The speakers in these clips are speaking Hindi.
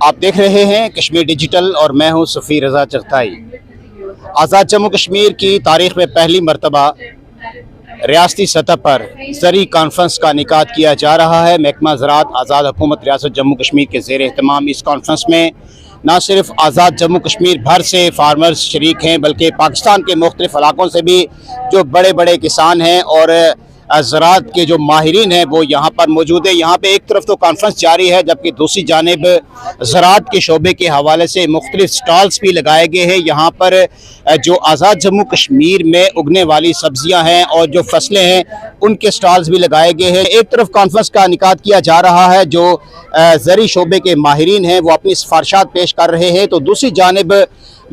आप देख रहे हैं कश्मीर डिजिटल और मैं हूं सफ़ी रज़ा चगताई। आज़ाद जम्मू कश्मीर की तारीख़ में पहली मरतबा रियासती सतह पर ज़री कॉन्फ्रेंस का इनेकाद किया जा रहा है। महकमा ज़राअत आज़ाद हुकूमत रियासत जम्मू कश्मीर के ज़ेर एहतमाम इस कॉन्फ्रेंस में न सिर्फ आज़ाद जम्मू कश्मीर भर से फार्मर्स शरीक हैं, बल्कि पाकिस्तान के मुख्तलिफ़ इलाकों से भी जो बड़े बड़े किसान हैं और ज़राअत के जो माहिरीन हैं वो यहाँ पर मौजूद है। यहाँ पे एक तरफ तो कॉन्फ्रेंस जारी है, जबकि दूसरी जानिब ज़राअत के शोबे के हवाले से मुख्तलिफ स्टॉल्स भी लगाए गए हैं। यहाँ पर जो आज़ाद जम्मू कश्मीर में उगने वाली सब्जियाँ हैं और जो फसलें हैं उनके स्टॉल्स भी लगाए गए हैं। एक तरफ कॉन्फ्रेंस का इनेकाद किया जा रहा है, जो ज़री शोबे के माहिरीन हैं वो अपनी सिफारिशात पेश कर रहे हैं, तो दूसरी जानिब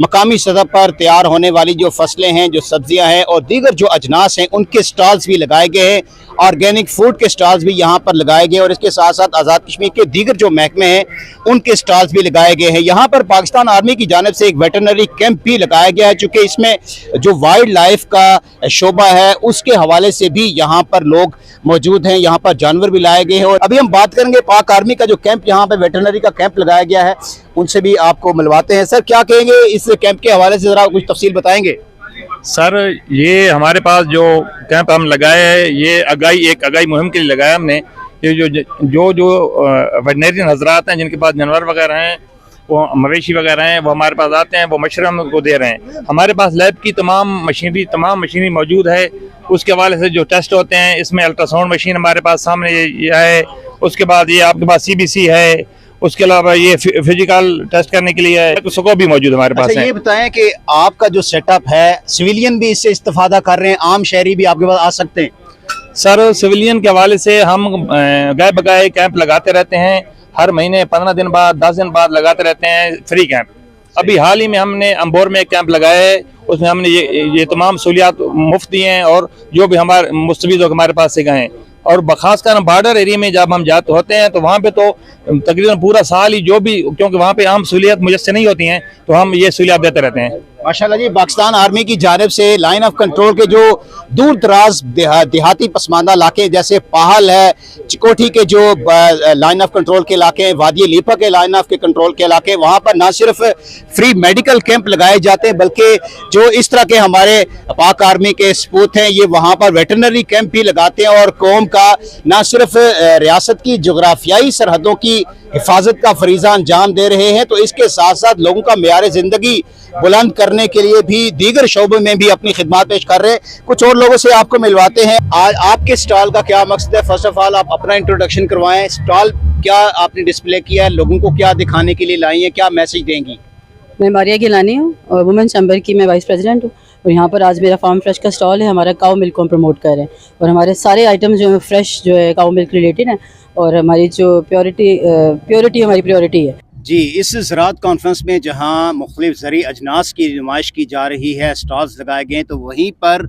मकामी सतह पर तैयार होने वाली जो फसलें हैं, जो सब्जियां हैं और दीगर जो अजनास हैं उनके स्टॉल्स भी लगाए गए हैं। ऑर्गेनिक फूड के स्टॉल्स भी यहाँ पर लगाए गए और इसके साथ साथ आज़ाद कश्मीर के दीगर जो महकमे हैं उनके स्टॉल्स भी लगाए गए हैं। यहाँ पर पाकिस्तान आर्मी की जानिब से एक वेटरनरी कैंप भी लगाया गया है, चूँकि इसमें जो वाइल्ड लाइफ का शोबा है उसके हवाले से भी यहाँ पर लोग मौजूद हैं। यहाँ पर जानवर भी लाए गए हैं और अभी हम बात करेंगे पाक आर्मी का जो कैंप यहाँ पर वेटरनरी का कैंप लगाया गया है, उनसे भी आपको मिलवाते हैं। सर, क्या कहेंगे इस कैंप के हवाले से, ज़रा कुछ तफसील बताएंगे? सर, ये हमारे पास जो कैंप हम लगाए हैं ये एक अगाई मुहिम के लिए लगाया हमने। ये जो वेटरनरी हजरात हैं जिनके पास जानवर वगैरह हैं, वो मवेशी वगैरह हैं, वो हमारे पास आते हैं, वो मशवरा हमको दे रहे हैं। हमारे पास लैब की तमाम मशीनरी मौजूद है। उसके हवाले से जो टेस्ट होते हैं, इसमें अल्ट्रासाउंड मशीन हमारे पास सामने ये है। उसके बाद ये आपके पास CBC है। उसके अलावा ये फिजिकल टेस्ट करने के लिए स्कोप भी मौजूद हमारे पास है। ये बताएं कि आपका जो सेटअप है, सिविलियन भी इससे इस्तेफादा कर रहे हैं, आम शहरी भी आपके पास आ सकते हैं? सर, सिविलियन के हवाले से हम गए बगाए कैंप लगाते रहते हैं। हर महीने 15 दिन बाद 10 दिन बाद लगाते रहते हैं फ्री कैंप। अभी हाल ही में हमने अम्बोर में एक कैंप लगाया है, उसमें हमने ये तमाम सहूलियात मुफ्त दिए हैं और जो भी हमारे मुस्तफीद हमारे पास से गए हैं। और खासकर बॉर्डर एरिया में जब हम जाते होते हैं तो वहाँ पे तो तकरीबन पूरा साल ही जो भी, क्योंकि वहाँ पे आम सहूलियत मुयस्सर नहीं होती हैं, तो हम ये सहूलियत देते रहते हैं। माशाल्लाह जी, पाकिस्तान आर्मी की जानिब से लाइन ऑफ कंट्रोल के जो दूर दराज देहाती पसमानदा इलाके जैसे पाहल है, चिकोठी के जो लाइन ऑफ कंट्रोल के इलाके हैं, वादी लीपा के लाइन ऑफ के कंट्रोल के इलाके, वहाँ पर ना सिर्फ फ्री मेडिकल कैंप लगाए जाते हैं, बल्कि जो इस तरह के हमारे पाक आर्मी के सपूत हैं ये वहाँ पर वेटरनरी कैंप भी लगाते हैं और कौम का ना सिर्फ रियासत की जोग्राफियाई सरहदों की हिफाजत का फरीजा अंजाम दे रहे हैं, तो इसके साथ साथ लोगों का मेयार जिंदगी बुलंद करने के लिए भी दीगर शोबों में भी अपनी खिदमत पेश कर रहे हैं। कुछ और लोगों से आपको मिलवाते हैं। आज आपके स्टॉल का क्या मकसद है? फर्स्ट ऑफ ऑल आप अपना इंट्रोडक्शन करवाएं। स्टॉल क्या आपने डिस्प्ले किया है, लोगों को क्या दिखाने के लिए लाई है, क्या मैसेज देंगी? मैं मारिया गिलानी हूँ और वुमेन चैम्बर की मैं वाइस प्रेसिडेंट हूँ और यहाँ पर आज मेरा फार्म फ्रेश का स्टॉल है। हमारा काऊ मिल्क को हम प्रमोट कर रहे हैं और हमारे सारे आइटम्स जो है फ्रेश जो है काऊ मिल्क रिलेटेड है और हमारी जो प्योरिटी हमारी प्रायोरिटी है जी। इस ज़राअत कॉन्फ्रेंस में जहाँ मुख्तलिफ ज़री अजनास की नुमाइश की जा रही है, स्टॉल्स लगाए गए हैं, तो वहीं पर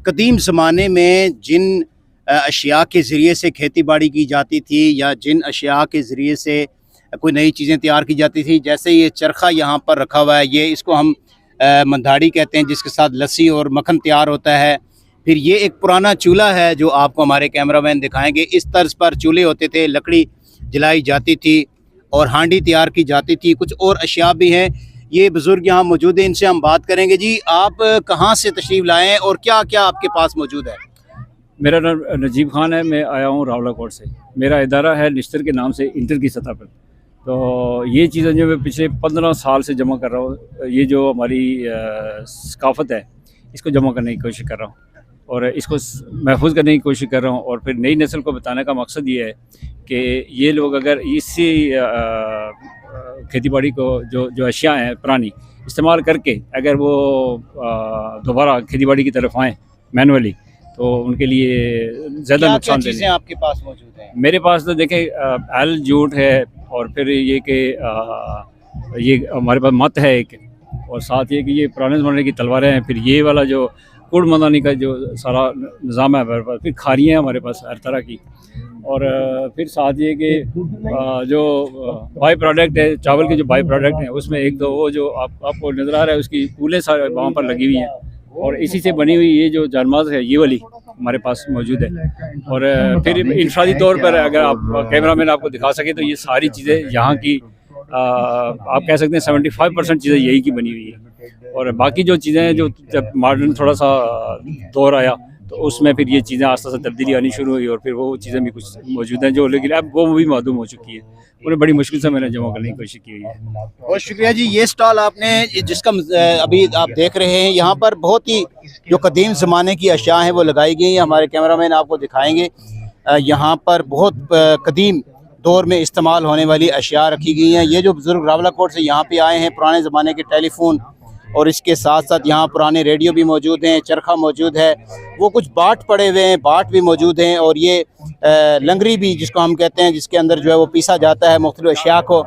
कदीम ज़माने में जिन अशिया के ज़रिए से खेती बाड़ी की जाती थी या जिन अशिया के ज़रिए से कोई नई चीज़ें तैयार की जाती थी, जैसे ये चरखा यहाँ पर रखा हुआ है, ये इसको हम मंदाड़ी कहते हैं, जिसके साथ लस्सी और मक्खन तैयार होता है। फिर ये एक पुराना चूल्हा है जो आपको हमारे कैमरामैन दिखाएंगे। इस तर्ज पर चूल्हे होते थे, लकड़ी जलाई जाती थी और हांडी तैयार की जाती थी। कुछ और अशिया भी हैं। ये बुज़ुर्ग यहाँ मौजूद हैं, इनसे हम बात करेंगे। जी, आप कहाँ से तशरीफ़ लाए हैं और क्या क्या आपके पास मौजूद है? मेरा नाम नजीब खान है, मैं आया हूँ रावलाकोट से। मेरा इदारा है निश्तर के नाम से इंटर की सतह पर। तो ये चीज़ें जो मैं पिछले 15 साल से जमा कर रहा हूँ, ये जो हमारी सकाफ़त है इसको जमा करने की कोशिश कर रहा हूँ और इसको महफूज करने की कोशिश कर रहा हूँ। और फिर नई नस्ल को बताने का मकसद ये है कि ये लोग अगर इसी खेती बाड़ी को जो अशिया हैं पुरानी इस्तेमाल करके अगर वो दोबारा खेती बाड़ी की तरफ आएँ मैनुअली, तो उनके लिए ज़्यादा नुकसान चीज़ें आपके पास मौजूद हैं? मेरे पास तो देखें एल जूट है और फिर ये कि ये हमारे पास मत है एक, और साथ ये कि ये पुराने ज़माने की तलवारें हैं। फिर ये वाला जो कुड़ मदानी का जो सारा निज़ाम है हमारे पास। फिर खारियाँ हैं हमारे पास हर तरह की। और फिर साथ ये कि जो बाई प्रोडक्ट है, चावल के जो बाई प्रोडक्ट हैं, उसमें एक दो वो जो आपको नज़र आ रहा है उसकी कूलें सारे वहाँ पर लगी हुई हैं और इसी से बनी हुई ये जो जानमाज है ये वाली हमारे पास मौजूद है। और फिर इंफरादी तौर पर अगर आप कैमरा मैन आपको दिखा सके तो ये सारी चीज़ें यहाँ की आप कह सकते हैं 75% चीज़ें यही की बनी हुई है। और बाकी जो चीज़ें हैं, जो जब मॉडर्न थोड़ा सा दौर आया तो उसमें फिर ये चीज़ें आस्ते आस्ते तब्दीली आनी शुरू हुई, और फिर वो चीज़ें भी कुछ मौजूद हैं जो, लेकिन अब वो भी मालूम हो चुकी है। उन्हें बड़ी मुश्किल से मैंने जमा करने की कोशिश की हुई है। बहुत शुक्रिया जी। ये स्टॉल आपने जिसका अभी आप देख रहे हैं, यहाँ पर बहुत ही जो कदीम ज़माने की अशिया हैं वो लगाई गई हैं। हमारे कैमरामैन आपको दिखाएंगे, यहाँ पर बहुत कदीम दौर में इस्तेमाल होने वाली अशिया रखी गई हैं। ये जो बुज़ुर्ग रावलाकोट से यहाँ पे आए हैं, पुराने ज़माने के टेलीफोन और इसके साथ साथ यहाँ पुराने रेडियो भी मौजूद हैं, चरखा मौजूद है, वो कुछ बाट पड़े हुए हैं, बाट भी मौजूद हैं, और ये लंगरी भी जिसको हम कहते हैं, जिसके अंदर जो है वो पीसा जाता है मुख्तलिफ अशिया को,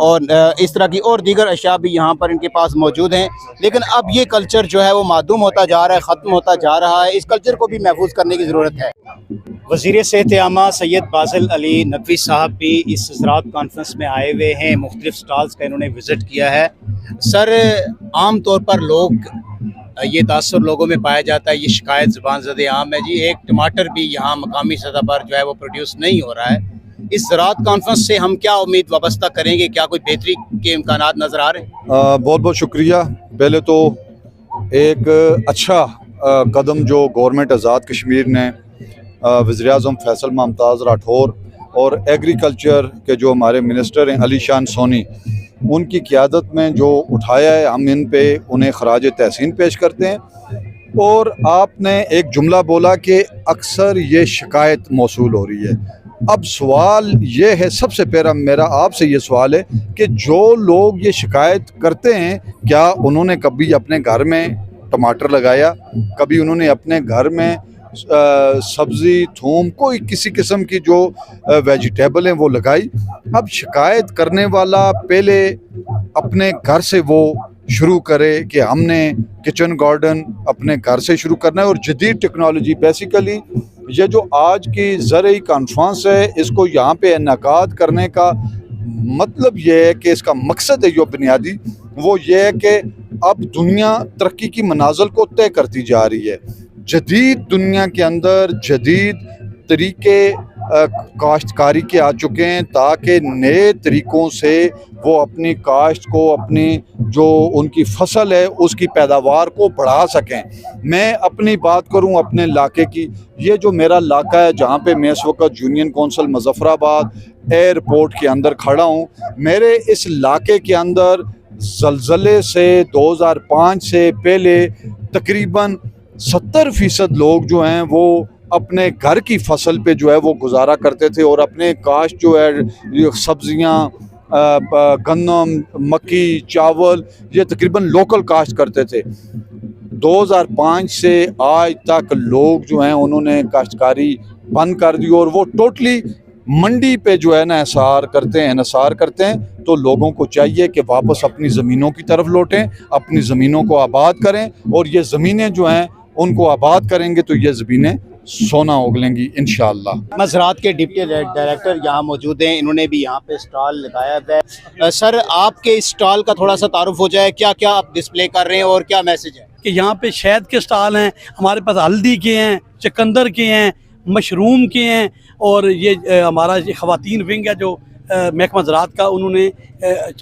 और इस तरह की और दीगर अशिया भी यहाँ पर इनके पास मौजूद हैं। लेकिन अब ये कल्चर जो है वो मादूम होता जा रहा है, ख़त्म होता जा रहा है। इस कल्चर को भी महफूज करने की ज़रूरत है। वज़ीर सेहत आमा सैयद बाज़िल अली नकवी साहब भी इस ज़राअत कॉन्फ्रेंस में आए हुए हैं। मुख्तलिफ स्टॉल्स का इन्होंने विज़िट किया है। सर, आम तौर पर लोग ये तासुर लोगों में पाया जाता है, ये शिकायत ज़ुबान ज़दे आम है जी, एक टमाटर भी यहाँ मकामी सतह पर जो है वो प्रोड्यूस नहीं हो रहा है। इस ज़राअत कॉन्फ्रेंस से हम क्या उम्मीद वाबस्ता करेंगे? क्या कोई बेहतरी के इम्कानात नज़र आ रहे हैं? बहुत बहुत शुक्रिया। पहले तो एक अच्छा कदम जो गवर्नमेंट आज़ाद कश्मीर ने वज़ीर-ए-आज़म फैसल मुमताज़ राठौर और एग्रीकल्चर के जो हमारे मिनिस्टर हैं अली शान सोनी, उनकी क़ियादत में जो उठाया है, हम इन पे उन्हें खराज तहसीन पेश करते हैं। और आपने एक जुमला बोला कि अक्सर ये शिकायत मौसूल हो रही है। अब सवाल ये है, सबसे पहला मेरा आपसे ये सवाल है कि जो लोग ये शिकायत करते हैं, क्या उन्होंने कभी अपने घर में टमाटर लगाया? कभी उन्होंने अपने घर में सब्ज़ी, थूम, कोई किसी किस्म की जो वेजिटेबल हैं वो लगाई? अब शिकायत करने वाला पहले अपने घर से वो शुरू करे कि हमने किचन गार्डन अपने घर से शुरू करना है। और जदीद टेक्नोलॉजी, बेसिकली ये जो आज की ज़रई कॉन्फ्रेंस है, इसको यहाँ पे इनेकाद करने का मतलब ये है कि इसका मकसद है जो बुनियादी, वो ये है कि अब दुनिया तरक्की की मनाज़िल को तय करती जा रही है। जदीद दुनिया के अंदर जदीद तरीके काश्तकारी के आ चुके हैं, ताकि नए तरीक़ों से वो अपनी काश्त को, अपनी जो उनकी फसल है उसकी पैदावार को बढ़ा सकें। मैं अपनी बात करूं अपने इलाके की, ये जो मेरा इलाका है जहां पे मैं इस वक्त यूनियन कौंसिल मुज़फ़्फ़राबाद एयरपोर्ट के अंदर खड़ा हूं, मेरे इस इलाके के अंदर ज़लज़ले से 2005 से पहले तकरीबन 70% लोग जो हैं वो अपने घर की फसल पे जो है वो गुजारा करते थे, और अपने काश्त जो है सब्ज़ियाँ, गन्नम, मक्की, चावल, ये तकरीबन लोकल काश्त करते थे। 2005 से आज तक लोग जो हैं उन्होंने काश्तकारी बंद कर दी, और वो टोटली मंडी पे जो है ना हिसार करते हैं। तो लोगों को चाहिए कि वापस अपनी ज़मीनों की तरफ लौटें, अपनी ज़मीनों को आबाद करें, और ये ज़मीनें जो हैं उनको आबाद करेंगे तो ये ज़मीनें सोना उगलेंगी इंशाअल्लाह। ज़राअत के डिप्टी डायरेक्टर यहाँ मौजूद हैं, इन्होंने भी यहाँ पे स्टॉल लगाया है। सर, आपके इस स्टॉल का थोड़ा सा तारुफ हो जाए, क्या क्या आप डिस्प्ले कर रहे हैं और क्या मैसेज है? कि यहाँ पे शहद के स्टॉल हैं, हमारे पास हल्दी के हैं, चकंदर के हैं, मशरूम के हैं, और ये हमारा ख़वातीन विंग है जो महकमा ज़राअत का, उन्होंने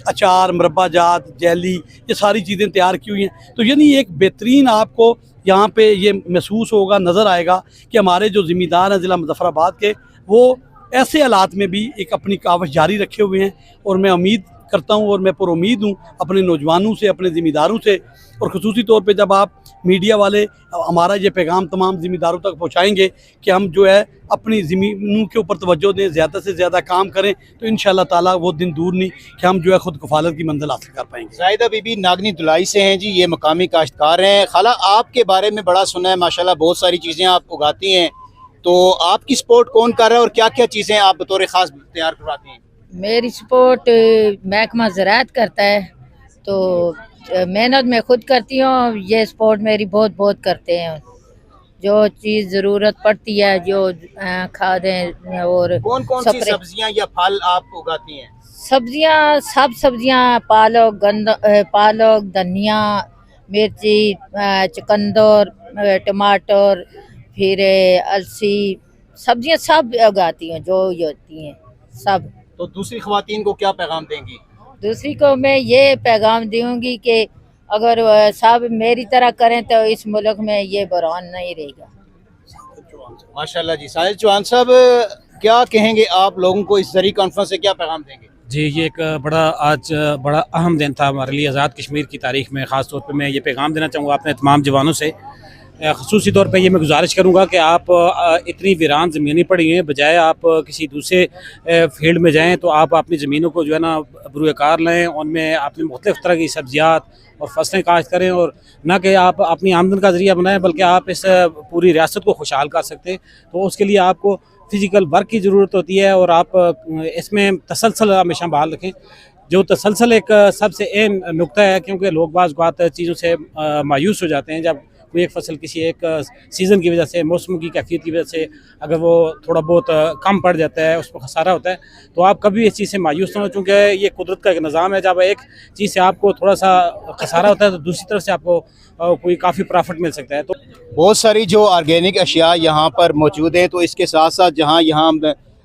अचार, मुरब्बा जात, जेली, ये सारी चीज़ें तैयार की हुई हैं। तो यानी एक बेहतरीन आपको यहाँ पे ये महसूस होगा, नज़र आएगा कि हमारे जो ज़िम्मेदार हैं ज़िला मुज़फ़्फ़राबाद के, वो ऐसे हालात में भी एक अपनी कावश जारी रखे हुए हैं। और मैं उम्मीद करता हूँ और मैं पुरुम्मीद हूँ अपने नौजवानों से, अपने ज़िम्मेदारों से, और ख़ुसूसी तौर पे जब आप मीडिया वाले हमारा ये पैगाम तमाम ज़िम्मेदारों तक पहुँचाएँगे कि हम जो है अपनी ज़मीनों के ऊपर तवज्जो दें, ज़्यादा से ज़्यादा काम करें, तो इंशाअल्लाह ताला वो दिन दूर नहीं कि हम जो है ख़ुद कफ़ालत की मंजिल हासिल कर पाएंगे। ज़ाहिदा बीबी नागनी दुलाई से हैं जी, ये मकामी काश्तकार हैं। खाला, आपके बारे में बड़ा सुना है, माशाल्लाह बहुत सारी चीज़ें आप उगाती हैं, तो आपकी सपोर्ट कौन कर रहा है और क्या क्या चीज़ें आप बतौर ख़ास तैयार करवाती हैं? मेरी सपोर्ट महकमा ज़राअत करता है, तो मेहनत मैं खुद करती हूँ, ये सपोर्ट मेरी बहुत बहुत करते हैं। जो चीज़ ज़रूरत पड़ती है, जो खादें और कौन कौन सी सब्जियां या फल आप उगाती हैं? सब्जियाँ, सब सब्जियाँ, पालक, धनिया, मिर्ची, चुकंदर, टमाटर, फिर अलसी, सब्जियाँ सब उगाती हूँ जो ये होती हैं सब। तो दूसरी ख़वातीन को क्या पैगाम देंगी? दूसरी को मैं ये पैगाम दूंगी कि अगर सब मेरी तरह करें तो इस मुल्क में ये बहरान नहीं रहेगा। माशाल्लाह जी। साहिल चौहान साहब, क्या कहेंगे आप लोगों को, इस जरी कॉन्फ्रेंस से क्या पैगाम देंगे? जी, ये एक आज बड़ा अहम दिन था हमारे लिए आज़ाद कश्मीर की तारीख़ में। ख़ास तौर पे मैं ये पैगाम देना चाहूँगा अपने तमाम जवानों से। ख़ुसूसी तौर पे ये मैं गुजारिश करूँगा कि आप इतनी वीरान ज़मीनें पड़ी हैं, बजाय आप किसी दूसरे फील्ड में जाएँ तो आप अपनी ज़मीनों को जो है ना बरूएकार लें, उनमें अपनी मुख्तलिफ़ तरह की सब्ज़ियात और फसलें काश्त करें, और ना कि आप अपनी आमदन का ज़रिया बनाएं, बल्कि आप इस पूरी रियासत को खुशहाल कर सकते हैं। तो उसके लिए आपको फ़िज़िकल वर्क की ज़रूरत होती है, और आप इसमें तसलसल हमेशा बहाल रखें। जो तसलसल एक सबसे अहम नुक्ता है, क्योंकि लोग बाज़ बात चीज़ों से मायूस हो जाते हैं। जब कोई एक फसल किसी एक सीज़न की वजह से, मौसम की कैफियत की वजह से अगर वो थोड़ा बहुत कम पड़ जाता है, उसको खसारा होता है, तो आप कभी इस चीज़ से मायूस ना हो, चूँकि ये कुदरत का एक निज़ाम है। जब एक चीज़ से आपको थोड़ा सा खसारा होता है तो दूसरी तरफ से आपको कोई काफ़ी प्रॉफिट मिल सकता है। तो बहुत सारी जो ऑर्गेनिक अशिया यहाँ पर मौजूद हैं, तो इसके साथ साथ यहाँ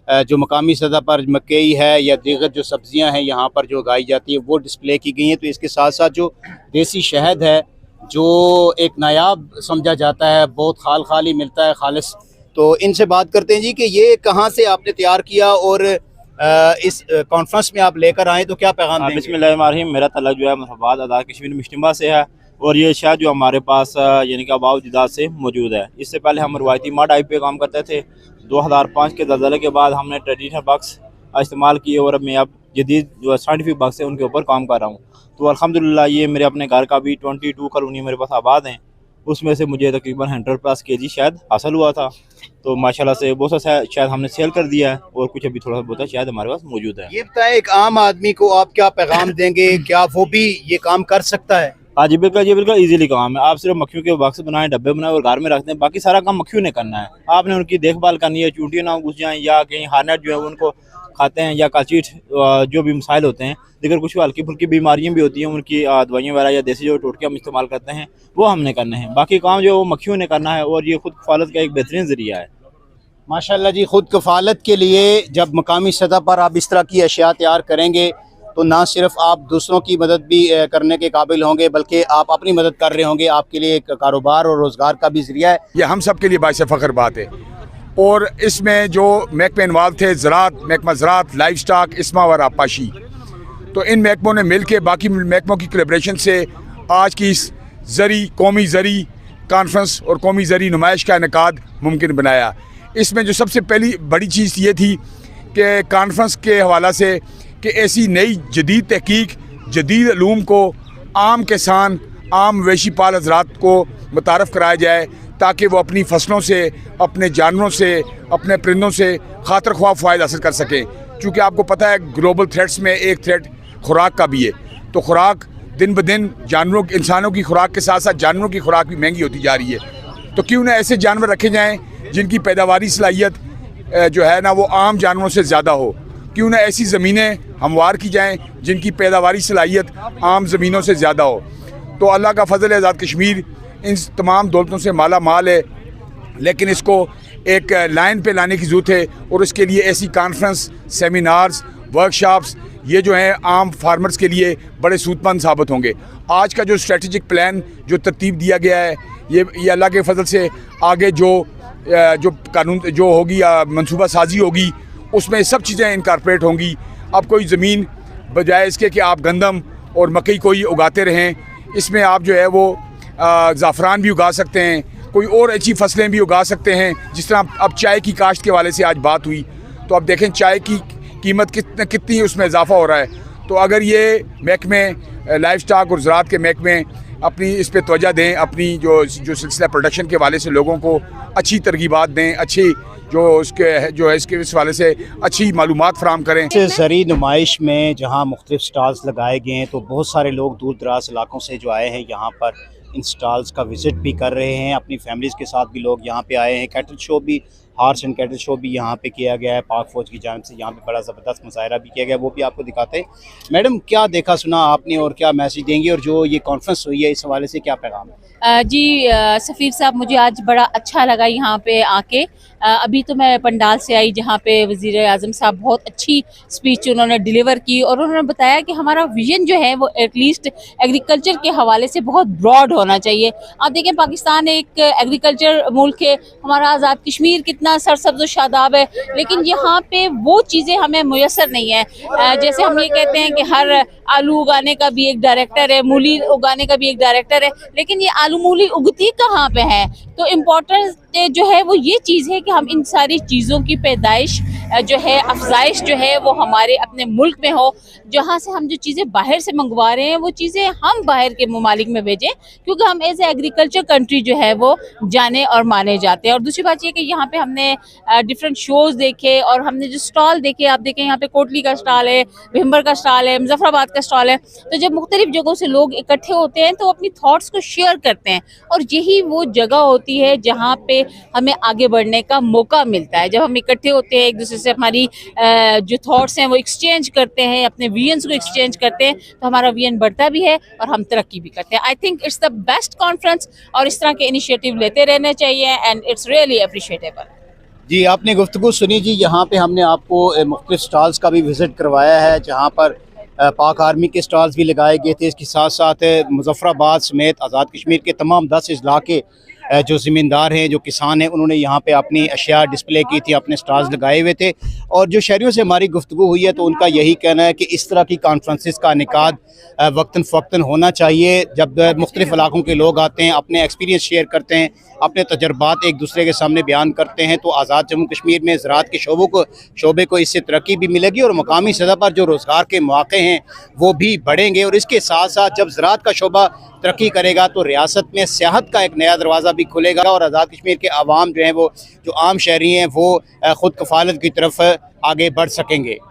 जो मकामी सतह पर मकई है या दीगर जो सब्ज़ियाँ हैं यहाँ पर जो उगाई जाती है वो डिस्प्ले की गई हैं। तो इसके साथ साथ जो देसी शहद है, जो एक नायाब समझा जाता है, बहुत खाली मिलता है खालिस। तो इनसे बात करते हैं जी कि ये कहाँ से आपने तैयार किया और इस कॉन्फ्रेंस में आप लेकर आए, तो क्या पैगाम देंगे? बिस्मिल्लाहिर्रहमानिर्रहीम। मेरा तल्लुक जो है मुसहबात आज़ाद कश्मीर मिश्तबा से है, और ये शहद जो हमारे पास यानी कि अबाव जिदाद से मौजूद है। इससे पहले हम रवायती मड टाइप पे काम करते थे। 2005 के ज़लज़ले के बाद हमने ट्रेडिशनल बक्स इस्तेमाल किए, और मैं अब जदीद जो साइंटिफिक बक्स है उनके ऊपर काम कर रहा हूँ। तो अल्हम्दुलिल्लाह ये मेरे अपने घर का भी 22 कॉलोनी मेरे पास आबाद हैं, उसमें से मुझे तकरीबन 100+ kg शहद हासिल हुआ था। तो माशाल्लाह से बहुत सा शहद हमने सेल कर दिया है, और कुछ अभी थोड़ा बहुत शहद हमारे पास मौजूद है। ये बताएं, एक आम आदमी को आप क्या पैगाम देंगे? क्या वो भी ये काम कर सकता है? हाँ जी बिल्कुल, ये बिल्कुल इजीली काम है। आप सिर्फ मक्खियों के बक्स बनाएं, डब्बे बनाएं और घर में रखते हैं, बाकी सारा काम मक्खियों ने करना है। आपने उनकी देखभाल करनी है, चूंटियाँ ना घुस जाएँ, या कहीं हार्नेट जो है उनको खाते हैं, या कालचीट जो भी मसाइल होते हैं, लेकिन कुछ हल्की फुल्की बीमारियाँ भी होती हैं, उनकी दवाइयाँ वगैरह या देसी जो टोटके हम इस्तेमाल करते हैं वो हमने करने हैं। बाकी काम जो मक्खियों ने करना है, और ये खुद कफालत का एक बेहतरीन ज़रिया है। माशाल्लाह जी। खुद कफालत के लिए जब मकामी सतह पर आप इस तरह की अशिया तैयार करेंगे तो ना सिर्फ आप दूसरों की मदद भी करने के काबिल होंगे, बल्कि आप अपनी मदद कर रहे होंगे। आपके लिए एक कारोबार और रोज़गार का भी ज़रिया है। ये हम सब के लिए बाइस फ़ख्र बात है। और इसमें जो महकमे इन्वॉल्व थे, ज़राअत, महकमा ज़राअत, लाइफ स्टॉक, इस्मा व आबपाशी, तो इन महकमों ने मिल के बाकी महकमों की कोलैबोरेशन से आज की इस कौमी ज़री कॉन्फ्रेंस और कौमी ज़री नुमाइश का इनेकाद मुमकिन बनाया। इसमें जो सबसे पहली बड़ी चीज़ ये थी कि कॉन्फ्रेंस के हवाला से कि ऐसी नई जदीद तहकीक, जदीद अलूम को आम किसान, आम मवेशी पाल हज़रात को मुतारफ़ कराया जाए, ताकि वो अपनी फसलों से, अपने जानवरों से, अपने परिंदों से खातर ख्वाह फ़ायदा हासिल कर सकें। चूँकि आपको पता है ग्लोबल थ्रेट्स में एक थ्रेट खुराक का भी है। तो खुराक दिन ब दिन जानवरों, इंसानों की खुराक के साथ साथ जानवरों की खुराक भी महंगी होती जा रही है। तो क्यों ना ऐसे जानवर रखे जाएँ जिनकी पैदावारी सलाहियत जो है ना वो आम जानवरों से ज़्यादा हो। क्यों ना ऐसी ज़मीनें हमवार की जाएँ जिनकी पैदावारी सलाहियत आम ज़मीनों से ज़्यादा हो। तो अल्लाह का फ़ज़ल है, आज़ाद कश्मीर इन तमाम दौलतों से माला माल है, लेकिन इसको एक लाइन पे लाने की ज़रूरत है। और इसके लिए ऐसी कॉन्फ्रेंस, सेमिनार्स, वर्कशॉप्स ये जो हैं आम फार्मर्स के लिए बड़े सूदमंद साबित होंगे। आज का जो स्ट्रेटजिक प्लान जो तरतीब दिया गया है, ये अल्लाह के फ़ज़ल से आगे जो कानून जो होगी या मनसूबा साजी होगी, उसमें सब चीज़ें इनकॉर्पोरेट होंगी। अब कोई ज़मीन बजाय इसके कि आप गंदम और मकई कोई उगाते रहें, इसमें आप जो है वो ज़ाफ़रान भी उगा सकते हैं, कोई और अच्छी फसलें भी उगा सकते हैं। जिस तरह अब चाय की काश्त के वाले से आज बात हुई, तो अब देखें चाय की कीमत कितनी उसमें इजाफा हो रहा है। तो अगर ये महकमे लाइफ स्टॉक और ज़राअत के महकमे अपनी इस पर तवज्जो दें, अपनी जो सिलसिला प्रोडक्शन के वाले से लोगों को अच्छी तरगीबात दें, अच्छी जो है इसके इस वाले से अच्छी मालूमात फराम करें। इस ज़री नुमाइश में जहाँ मुख्तलिफ स्टॉल्स लगाए गए हैं, तो बहुत सारे लोग दूर दराज इलाकों से जो आए हैं यहाँ पर इन स्टॉल्स का विज़िट भी कर रहे हैं। अपनी फैमिलीज़ के साथ भी लोग यहाँ पे आए हैं। कैटल शो भी हॉर्स एंड कैटल शो भी यहाँ पे किया गया है पाक फ़ौज की जानिब से, यहाँ पे बड़ा ज़बरदस्त मुजाहरा भी किया गया, वो भी आपको दिखाते हैं। मैडम, क्या देखा सुना आपने और क्या मैसेज देंगी, और जो ये कॉन्फ्रेंस हुई है इस हवाले से क्या पैगाम है? सफ़ीर साहब, मुझे आज बड़ा अच्छा लगा यहाँ पे आके। अभी तो मैं पंडाल से आई जहाँ पे वज़ीर आज़म साहब बहुत अच्छी स्पीच उन्होंने डिलीवर की, और उन्होंने बताया कि हमारा विजन जो है वो एटलीस्ट एग्रीकल्चर के हवाले से बहुत ब्रॉड होना चाहिए। आप देखें, पाकिस्तान एक एग्रीकल्चर मुल्क है, हमारा आज़ाद कश्मीर कितना सरसब्ज़ और शादाब है, लेकिन यहाँ पे वो चीज़ें हमें मुयसर नहीं है। जैसे हम ये कहते हैं कि हर आलू उगाने का भी एक डायरेक्टर है, मूली उगाने का भी एक डायरेक्टर है, लेकिन ये आलू मूली उगती कहाँ पे है? तो इम्पोर्टेंस जो है वो ये चीज़ है कि हम इन सारी चीज़ों की पैदाइश जो है, अफजाइश जो है वो हमारे अपने मुल्क में हो। जहाँ से हम जो चीज़ें बाहर से मंगवा रहे हैं वो चीज़ें हम बाहर के ममालिक में भेजें, क्योंकि हम एज ए एग्रीकल्चर कंट्री जो है वो जाने और माने जाते हैं। और दूसरी बात ये कि यहाँ पे हमने डिफरेंट शोज़ देखे, और हमने जो स्टॉल देखे, आप देखें यहाँ पे कोटली का स्टॉल है, भिम्बर का स्टॉल है, मुजफ्फराबाद का स्टॉल है। तो जब मुख्तलिफ जगहों से लोग इकट्ठे होते हैं तो अपनी थाट्स को शेयर करते हैं, और यही वो जगह होती है जहाँ पे हमें आगे बढ़ने का मौका मिलता है। जब हम इकट्ठे होते हैं, एक दूसरे से हमारी जो थॉट्स हैं वो एक्सचेंज करते हैं, अपने विजन्स को एक्सचेंज करते हैं, तो हमारा विजन बढ़ता भी है और हम तरक्की भी करते हैं। I think it's the best conference, और इस तरह के इनिशिएटिव लेते रहने चाहिए, एंड इट्स रियली अप्रिशिएटेबल। जी, आपने गुफ्तगू सुनी जी। यहाँ पे हमने आपको मुख्तलिफ स्टॉल्स का भी विज़िट करवाया है, जहाँ पर पाक आर्मी के स्टॉल्स भी लगाए गए थे। इसके साथ साथ मुजफ्फराबाद समेत आज़ाद कश्मीर के तमाम 10 अजला के जो ज़मींदार हैं, जो किसान हैं, उन्होंने यहाँ पे अपनी अशिया डिस्प्ले की थी, अपने स्टॉल्स लगाए हुए थे। और जो शहरियों से हमारी गुफ्तगू हुई है तो उनका यही कहना है कि इस तरह की कॉन्फ्रेंसेस का इनेकाद वक्तन फ़वक्तन होना चाहिए। जब मुख्तलिफ़ इलाकों के लोग आते हैं, अपने एक्सपीरियंस शेयर करते हैं, अपने तजर्बात एक दूसरे के सामने बयान करते हैं, तो आज़ाद जम्मू कश्मीर में ज़राअत के शोबे को इससे तरक्की भी मिलेगी, और मकामी सतह पर जो रोज़गार के मौक़े हैं वो भी बढ़ेंगे। और इसके साथ साथ जब ज़राअत का शोबा तरक्की करेगा तो रियासत में सियाहत का एक नया दरवाज़ा भी खुलेगा, और आज़ाद कश्मीर के आवाम जो हैं, वो जो आम शहरी हैं, वो ख़ुद कफ़ालत की तरफ आगे बढ़ सकेंगे।